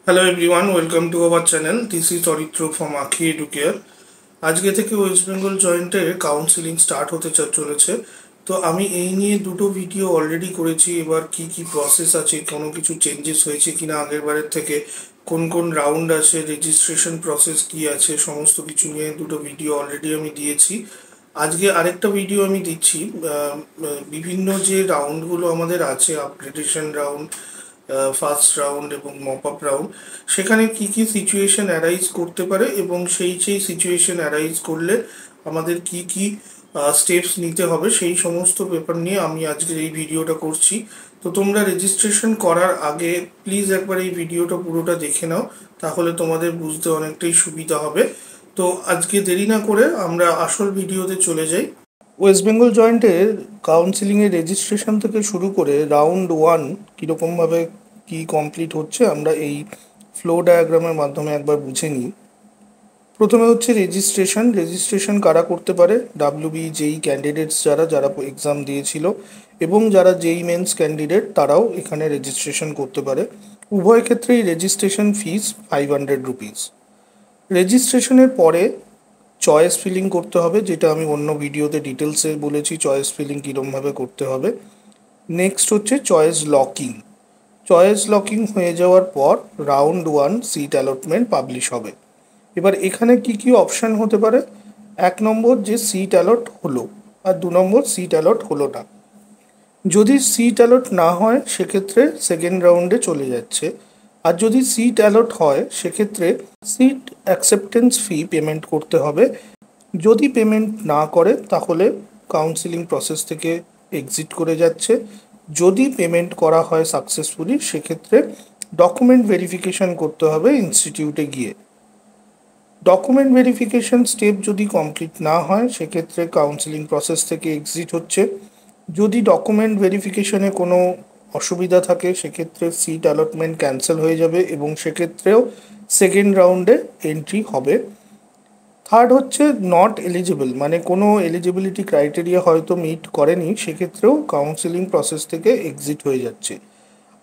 Hello everyone, welcome to our channel. This is Aritra from আখি educare. আজকে থেকে West Bengal জয়েন্টের কাউন্সিলিং স্টার্ট হতে চলেছে। তো আমি এই নিয়ে দুটো ভিডিও অলরেডি করেছি। এবার কি কি প্রসেস আছে, কোনো কিছু চেঞ্জেস হয়েছে কিনা আগের বারের থেকে, কোন কোন রাউন্ড আছে, রেজিস্ট্রেশন প্রসেস কি আছে, সমস্ত কিছু নিয়ে দুটো ভিডিও অলরেডি আমি দিয়েছি। আজকে আরেকটা ভিডিও আমি দিচ্ছি। বিভিন্ন যে রাউন্ডগুলো আমাদের আছে, আপগ্রেডেশন রাউন্ড, ফার্স্ট রাউন্ড এবং মপ আপ রাউন্ড, সেখানে কি কি সিচুয়েশন অ্যারাইজ করতে পারে এবং সেই সিচুয়েশন অ্যারাইজ করলে আমাদের কি কি স্টেপস নিতে হবে, সেই সমস্ত ব্যাপার নিয়ে আমি আজকে এই ভিডিওটা করছি। তো তোমরা রেজিস্ট্রেশন করার আগে প্লিজ একবার এই ভিডিওটা পুরোটা দেখে নাও, তাহলে তোমাদের বুঝতে অনেকটাই সুবিধা হবে। তো আজকে দেরি না করে আমরা আসল ভিডিওতে চলে যাই। ওয়েস্ট বেঙ্গল জয়েন্টের কাউন্সিলিংয়ের রেজিস্ট্রেশন থেকে শুরু করে রাউন্ড 1 কীরকমভাবে কি কমপ্লিট হচ্ছে আমরা এই ফ্লো ডায়াগ্রামের মাধ্যমে একবার বুঝে নিই। প্রথমে হচ্ছে রেজিস্ট্রেশন কারা করতে পারে? ডাব্লিউবি জেই ক্যান্ডিডেটস যারা যারা এক্সাম দিয়েছিল এবং যারা জেই মেন্স ক্যান্ডিডেট তারাও এখানে রেজিস্ট্রেশন করতে পারে। উভয় ক্ষেত্রেই রেজিস্ট্রেশন ফিস 500 রুপিস। রেজিস্ট্রেশনের পরে চয়েস ফিলিং করতে হবে, যেটা আমি অন্য ভিডিওতে ডিটেলসে বলেছি চয়েস ফিলিং কীরকমভাবে করতে হবে। নেক্সট হচ্ছে চয়েস লকিং হয়ে যাওয়ার পর রাউন্ড 1 সিট অ্যালটমেন্ট পাবলিশ হবে। এবার এখানে কি কি অপশান হতে পারে? 1 নম্বর যে সিট অ্যালট হলো, আর 2 নম্বর সিট অ্যালট হলো না। যদি সিট অ্যালট না হয় সেক্ষেত্রে সেকেন্ড রাউন্ডে চলে যাচ্ছে, আর যদি সিট অ্যালট হয় সেক্ষেত্রে সিট অ্যাকসেপ্টেন্স ফি পেমেন্ট করতে হবে। যদি পেমেন্ট না করে তাহলে কাউন্সিলিং প্রসেস থেকে এক্সিট করে যাচ্ছে। যদি পেমেন্ট করা হয় সাকসেসফুলি সেক্ষেত্রে ডকুমেন্ট ভেরিফিকেশন করতে হবে ইনস্টিটিউটে গিয়ে। ডকুমেন্ট ভেরিফিকেশন স্টেপ যদি কমপ্লিট না হয় সেক্ষেত্রে কাউন্সিলিং প্রসেস থেকে এক্সিট হচ্ছে। যদি ডকুমেন্ট ভেরিফিকেশনে কোনো অসুবিধা থাকে সেক্ষেত্রে সিট অ্যালটমেন্ট ক্যান্সেল হয়ে যাবে এবং সেক্ষেত্রেও সেকেন্ড রাউন্ডে এন্ট্রি হবে। থার্ড হচ্ছে নট এলিজিবল, মানে কোনো এলিজিবিলিটি ক্রাইটেরিয়া হয়তো মিট করেনি, সেক্ষেত্রেও কাউন্সিলিং প্রসেস থেকে এক্সিট হয়ে যাচ্ছে।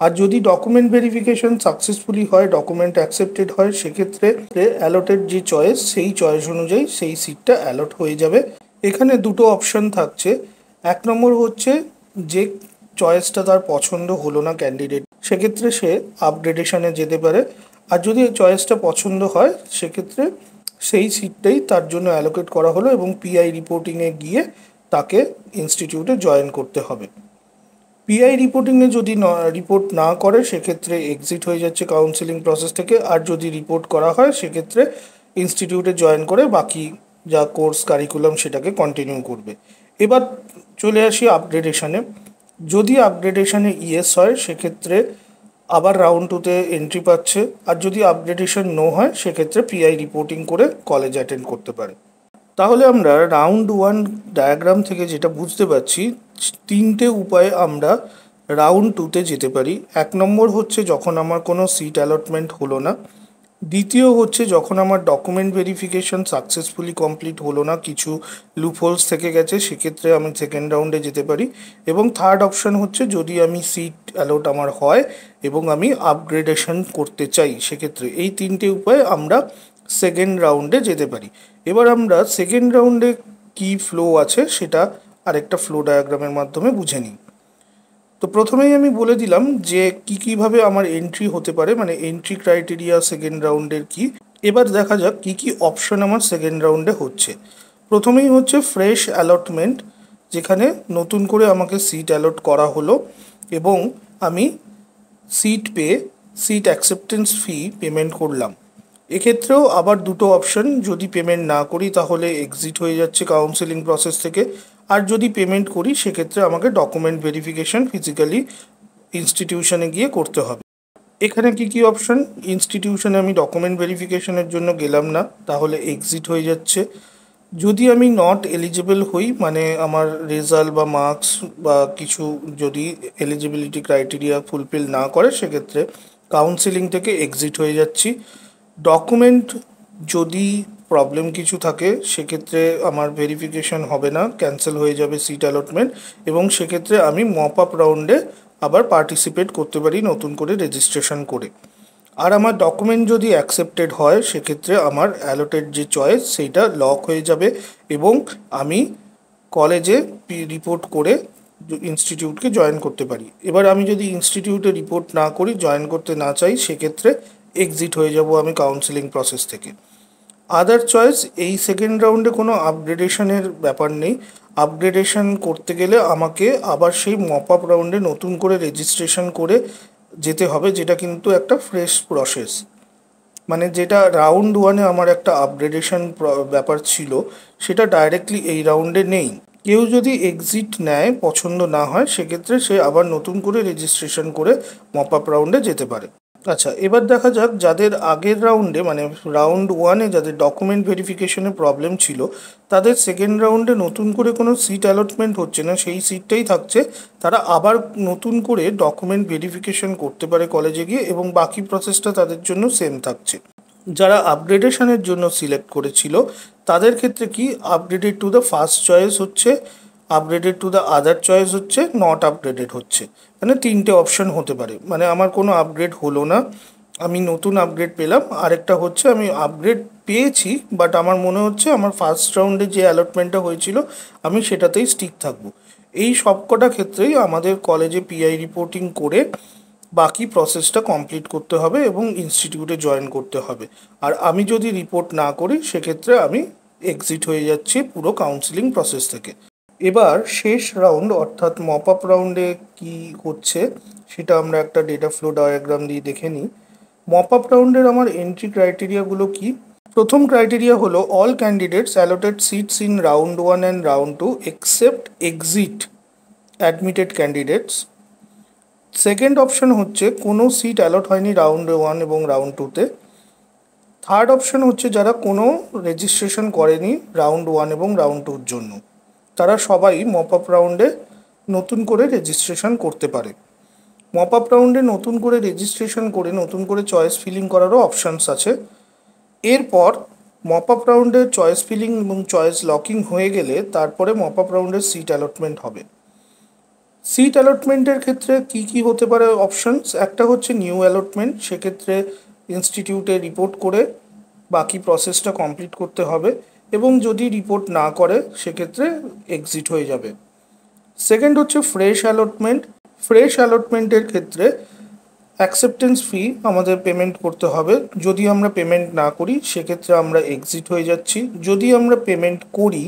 আর যদি ডকুমেন্ট ভেরিফিকেশন সাকসেসফুলি হয়, ডকুমেন্ট অ্যাকসেপ্টেড হয়, সেক্ষেত্রে অ্যালটেড যে চয়েস সেই চয়েস অনুযায়ী সেই সিটটা অ্যালট হয়ে যাবে। এখানে দুটো অপশন থাকছে। 1 নম্বর হচ্ছে যে চয়েসটা তার পছন্দ হলো না ক্যান্ডিডেট, সেক্ষেত্রে সে আপগ্রেডেশনে যেতে পারে। আর যদি চয়েসটা পছন্দ হয় সেক্ষেত্রে সেই সিটটাই তার জন্য অ্যালোকেট করা হলো এবং পিআই রিপোর্টিংয়ে গিয়ে তাকে ইনস্টিটিউটে জয়েন করতে হবে। পিআই রিপোর্টিংয়ে যদি রিপোর্ট না করে সেক্ষেত্রে এক্সিট হয়ে যাচ্ছে কাউন্সিলিং প্রসেস থেকে। আর যদি রিপোর্ট করা হয় সেক্ষেত্রে ইনস্টিটিউটে জয়েন করে বাকি যা কোর্স কারিকুলাম সেটাকে কন্টিনিউ করবে। এবার চলে আসি আপগ্রেডেশনে। যদি আপগ্রেডেশনে ইয়েস হয় সেক্ষেত্রে আবার রাউন্ড 2তে এন্ট্রি পাচ্ছে, আর যদি আপগ্রেডেশন নো হয় সেক্ষেত্রে পিআই রিপোর্টিং করে কলেজ অ্যাটেন্ড করতে পারে। তাহলে আমরা রাউন্ড 1 ডায়াগ্রাম থেকে যেটা বুঝতে পারছি, 3টে উপায়ে আমরা রাউন্ড 2তে যেতে পারি। 1 নম্বর হচ্ছে যখন আমার কোনো সিট অ্যালটমেন্ট হলো না। দ্বিতীয় হচ্ছে যখন আমার ডকুমেন্ট ভেরিফিকেশন সাকসেসফুলি কমপ্লিট হলো না, কিছু লুপহোলস থেকে গেছে, সেক্ষেত্রে আমি সেকেন্ড রাউন্ডে যেতে পারি। এবং থার্ড অপশান হচ্ছে যদি আমি সিট অ্যালট আমার হয় এবং আমি আপগ্রেডেশন করতে চাই, সেক্ষেত্রে এই 3টে উপায়ে আমরা সেকেন্ড রাউন্ডে যেতে পারি। এবার আমরা সেকেন্ড রাউন্ডে কি ফ্লো আছে সেটা আরেকটা ফ্লো ডায়াগ্রামের মাধ্যমে বুঝে নিই। তো প্রথমেই আমি বলে দিলাম যে কীভাবে আমার এন্ট্রি হতে পারে, মানে এন্ট্রি ক্রাইটেরিয়া সেকেন্ড রাউন্ডের কি। এবার দেখা যাক কি কি অপশন আমার সেকেন্ড রাউন্ডে হচ্ছে। প্রথমেই হচ্ছে ফ্রেশ অ্যালটমেন্ট, যেখানে নতুন করে আমাকে সিট অ্যালট করা হলো এবং আমি সিট পেয়ে সিট অ্যাকসেপ্টেন্স ফি পেমেন্ট করলাম। এক্ষেত্রেও আবার দুটো অপশন, যদি পেমেন্ট না করি তাহলে এক্সিট হয়ে যাচ্ছে কাউন্সিলিং প্রসেস থেকে, আর যদি পেমেন্ট করি সেক্ষেত্রে আমাকে ডকুমেন্ট ভেরিফিকেশন ফিজিক্যালি ইনস্টিটিউশনে গিয়ে করতে হবে। এখানে কি কি অপশন? ইনস্টিটিউশনে আমি ডকুমেন্ট ভেরিফিকেশনের জন্য গেলাম না, তাহলে এক্সিট হয়ে যাচ্ছে। যদি আমি নট এলিজিবল হই, মানে আমার রেজাল্ট বা মার্কস বা কিছু যদি এলিজিবিলিটি ক্রাইটেরিয়া ফুলফিল না করে সেক্ষেত্রে কাউন্সিলিং থেকে এক্সিট হয়ে যাচ্ছি। ডকুমেন্ট যদি প্রবলেম কিছু থাকে সেক্ষেত্রে আমার ভেরিফিকেশন হবে না, ক্যান্সেল হয়ে যাবে সিট অ্যালটমেন্ট, এবং সেক্ষেত্রে আমি মপ আপ রাউন্ডে আবার পার্টিসিপেট করতে পারি নতুন করে রেজিস্ট্রেশন করে। আর আমার ডকুমেন্ট যদি অ্যাকসেপ্টেড হয় সেক্ষেত্রে আমার অ্যালোটেড যে চয়েস সেইটা লক হয়ে যাবে এবং আমি কলেজে রিপোর্ট করে ইনস্টিটিউটকে জয়েন করতে পারি। এবার আমি যদি ইনস্টিটিউটে রিপোর্ট না করি, জয়েন করতে না চাই, সেক্ষেত্রে এক্সিট হয়ে যাব আমি কাউন্সেলিং প্রসেস থেকে। আদার চয়েস, এই সেকেন্ড রাউন্ডে কোনো আপগ্রেডেশনের ব্যাপার নেই। আপগ্রেডেশন করতে গেলে আমাকে আবার সেই মপ আপ রাউন্ডে নতুন করে রেজিস্ট্রেশন করে যেতে হবে, যেটা কিন্তু একটা ফ্রেশ প্রসেস। মানে যেটা রাউন্ড ওয়ানে আমার একটা আপগ্রেডেশন ব্যাপার ছিল, সেটা ডাইরেক্টলি এই রাউন্ডে নেই। কেউ যদি এক্সিট নেয়, পছন্দ না হয়, সেক্ষেত্রে সে আবার নতুন করে রেজিস্ট্রেশন করে মপ আপ রাউন্ডে যেতে পারে। আচ্ছা, এবার দেখা যাক যাদের আগের রাউন্ডে মানে রাউন্ড ওয়ানে যাদের ডকুমেন্ট ভেরিফিকেশনে প্রবলেম ছিল, তাদের সেকেন্ড রাউন্ডে নতুন করে কোনো সিট অ্যালটমেন্ট হচ্ছে না, সেই সিটটাই থাকছে। তারা আবার নতুন করে ডকুমেন্ট ভেরিফিকেশন করতে পারে কলেজে গিয়ে এবং বাকি প্রসেসটা তাদের জন্য সেম থাকছে। যারা আপগ্রেডেশনের জন্য সিলেক্ট করেছিল তাদের ক্ষেত্রে কি, upgraded to the first choice হচ্ছে, upgraded to the other choice হচ্ছে, নট আপগ্রেডেড হচ্ছে। মানে তিনটে অপশন হতে পারে। মানে আমার কোনো আপগ্রেড হলো না, আমি নতুন আপগ্রেড পেলাম। আরেকটা হচ্ছে আমি আপগ্রেড পেয়েছি বাট আমার মনে হচ্ছে আমার ফার্স্ট রাউন্ডে যে অ্যালটমেন্টটা হয়েছিল আমি সেটাতেই স্টিক থাকবো। এই সবকটা ক্ষেত্রেই আমাদের কলেজে পিআই রিপোর্টিং করে বাকি প্রসেসটা কমপ্লিট করতে হবে এবং ইনস্টিটিউটে জয়েন করতে হবে। আর আমি যদি রিপোর্ট না করি সেক্ষেত্রে আমি এক্সিট হয়ে যাচ্ছি পুরো কাউন্সিলিং প্রসেস থেকে। এবার শেষ রাউন্ড অর্থাৎ মপ আপ রাউন্ডে কী হচ্ছে সেটা আমরা একটা ডেটা ফ্লো ডায়াগ্রাম দিয়ে দেখে নিই। মপ আপ রাউন্ডের আমার এন্ট্রি ক্রাইটেরিয়াগুলো কি? প্রথম ক্রাইটেরিয়া হলো all candidates allotted seats in round one and round two except exit admitted candidates. Second option হচ্ছে কোনো সিট অ্যালট হয়নি রাউন্ড ওয়ান এবং রাউন্ড টুতে। থার্ড অপশন হচ্ছে যারা কোনো রেজিস্ট্রেশন করেনি রাউন্ড ওয়ান এবং রাউন্ড টুর জন্য, তারা সবাই মপ আপ রাউন্ডে নতুন করে রেজিস্ট্রেশন করতে পারে। মপ আপ রাউন্ডে নতুন করে রেজিস্ট্রেশন করে নতুন করে চয়েস ফিলিং করারও অপশানস আছে। এরপর মপ আপ রাউন্ডে চয়েস ফিলিং এবং চয়েস লকিং হয়ে গেলে তারপরে মপ আপ রাউন্ডের সিট অ্যালটমেন্ট হবে। সিট অ্যালটমেন্টের ক্ষেত্রে কি কি হতে পারে অপশানস? একটা হচ্ছে নিউ অ্যালটমেন্ট, সেক্ষেত্রে ইনস্টিটিউটে রিপোর্ট করে বাকি প্রসেসটা কমপ্লিট করতে হবে এবং যদি রিপোর্ট না করে সেক্ষেত্রে এক্সিট হয়ে যাবে। সেকেন্ড হচ্ছে ফ্রেশ অ্যালটমেন্ট। ফ্রেশ অ্যালটমেন্টের ক্ষেত্রে অ্যাকসেপ্টেন্স ফি আমাদের পেমেন্ট করতে হবে। যদি আমরা পেমেন্ট না করি সেক্ষেত্রে আমরা এক্সিট হয়ে যাচ্ছি। যদি আমরা পেমেন্ট করি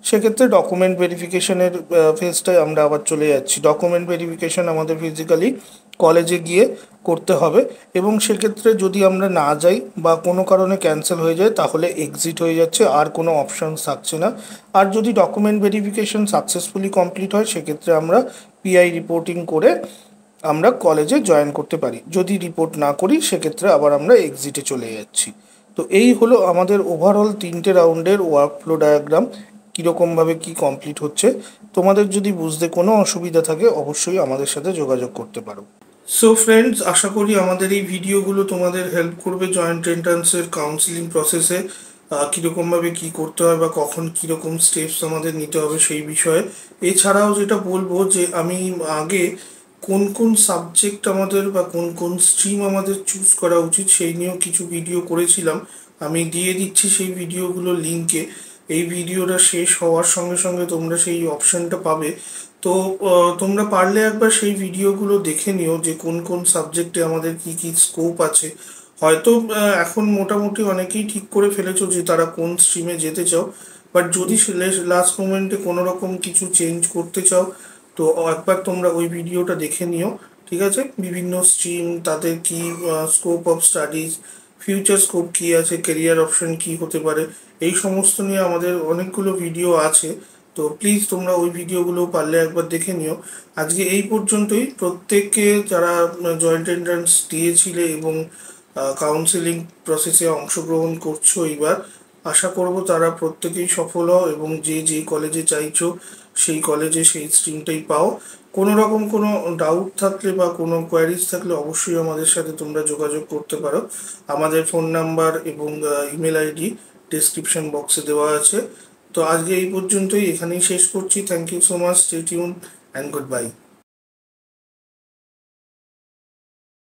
সেক্ষেত্রে ডকুমেন্ট ভেরিফিকেশনের ফেজটায় আমরা আবার চলে যাচ্ছি। ডকুমেন্ট ভেরিফিকেশন আমাদের ফিজিক্যালি কলেজে গিয়ে করতে হবে এবং সেক্ষেত্রে যদি আমরা না যাই বা কোনো কারণে ক্যান্সেল হয়ে যায় তাহলে এক্সিট হয়ে যাচ্ছে, আর কোনো অপশানস থাকছে না। আর যদি ডকুমেন্ট ভেরিফিকেশন সাকসেসফুলি কমপ্লিট হয় সেক্ষেত্রে আমরা পিআই রিপোর্টিং করে আমরা কলেজে জয়েন করতে পারি। যদি রিপোর্ট না করি সেক্ষেত্রে আবার আমরা এক্সিটে চলে যাচ্ছি। তো এই হলো আমাদের ওভারঅল 3টে রাউন্ডের ওয়ার্কফ্লো ডায়াগ্রাম, কীরকমভাবে কি কমপ্লিট হচ্ছে। তোমাদের যদি বুঝতে কোনো অসুবিধা থাকে অবশ্যই আমাদের সাথে যোগাযোগ করতে পারো। সো ফ্রেন্ডস, আশা করি আমাদের এই ভিডিওগুলো তোমাদের হেল্প করবে জয়েন্ট এন্ট্রান্সের কাউন্সিলিং প্রসেসে কীরকমভাবে কী করতে হয় বা কখন কীরকম স্টেপস আমাদের নিতে হবে সেই বিষয়ে। এছাড়াও যেটা বলবো যে আমি আগে কোন কোন সাবজেক্ট আমাদের বা কোন কোন স্ট্রিম আমাদের চুজ করা উচিত সেই নিয়েও কিছু ভিডিও করেছিলাম, আমি দিয়ে দিচ্ছি সেই ভিডিওগুলোর লিঙ্কে। এই ভিডিওটা শেষ হওয়ার সঙ্গে সঙ্গে তোমরা সেই অপশানটা পাবে। তো তোমরা পারলে একবার সেই ভিডিওগুলো দেখে নিও যে কোন কোন সাবজেক্টে আমাদের কি কি স্কোপ আছে। হয়তো এখন মোটামুটি অনেকেই ঠিক করে ফেলেছো যে তারা কোন স্ট্রিমে যেতে চাও, বাট যদি লাস্ট মোমেন্টে কোনো রকম কিছু চেঞ্জ করতে চাও তো একবার তোমরা ওই ভিডিওটা দেখে নিও, ঠিক আছে? বিভিন্ন স্ট্রিম, তাদের কি scope of studies, future scope কী আছে, কেরিয়ার অপশন কি হতে পারে, এই সমস্ত নিয়ে আমাদের অনেকগুলো ভিডিও আছে। তো প্লিজ তোমরা ওই ভিডিওগুলো পারলে একবার দেখে নিও। আজকে এই পর্যন্তই। প্রত্যেককে যারা জয়েন্ট এন্ট্রান্স দিয়েছিলে এবং কাউন্সিলিং প্রসেসে অংশগ্রহণ করছো এইবার, আশা করব তারা প্রত্যেকেই সফল হও এবং যে যে কলেজে চাইছো সেই কলেজে সেই স্ট্রিমটাই পাও। কোনো রকম কোনো ডাউট থাকলে বা কোনো কোয়ারিজ থাকলে অবশ্যই আমাদের সাথে তোমরা যোগাযোগ করতে পারো। আমাদের ফোন নাম্বার এবং ইমেল আইডি ডেসক্রিপশন বক্সে দেওয়া আছে। তো আজকে এই পর্যন্তই, এখানেই শেষ করছি। Thank you so much, stay tune and good by.